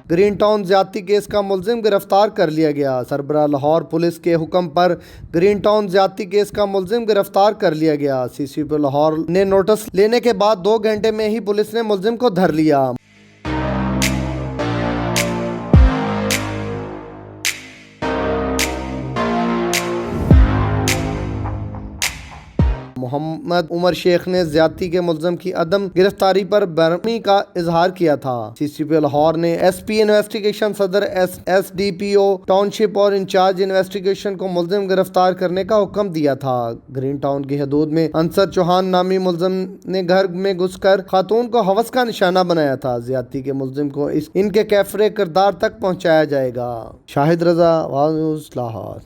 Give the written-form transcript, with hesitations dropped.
Green town ज्यादती case का मुलजिम गिरफ्तार कर लिया गया। सरबराह लाहौर पुलिस के हुक्म पर ग्रीन टाउन ज्यादती केस का मुलजिम गिरफ्तार कर लिया गया। CCP लाहौर ने नोटिस लेने के बाद 2 घंटे में ही पुलिस ने मुलजिम को धर लिया। मोहम्मद उमर शेख ने ज्यादती के मुलजिम की अदम गिरफ्तारी पर बरहमी का इजहार किया था। CCP लाहौर ने SP इन्वेस्टिगेशन, सदर SDPO टाउनशिप और इंचार्ज इन्वेस्टिगेशन को मुलजिम गिरफ्तार करने का हुक्म दिया था। ग्रीन टाउन की हदूद में अंसर चौहान नामी मुलजिम ने घर में घुसकर खातून को हवस का निशाना बनाया था। ज्यादती के मुलजिम को इनके कैफरे किरदार तक पहुँचाया जाएगा। शाहिद रजा, वाज़ न्यूज़, लाहौर।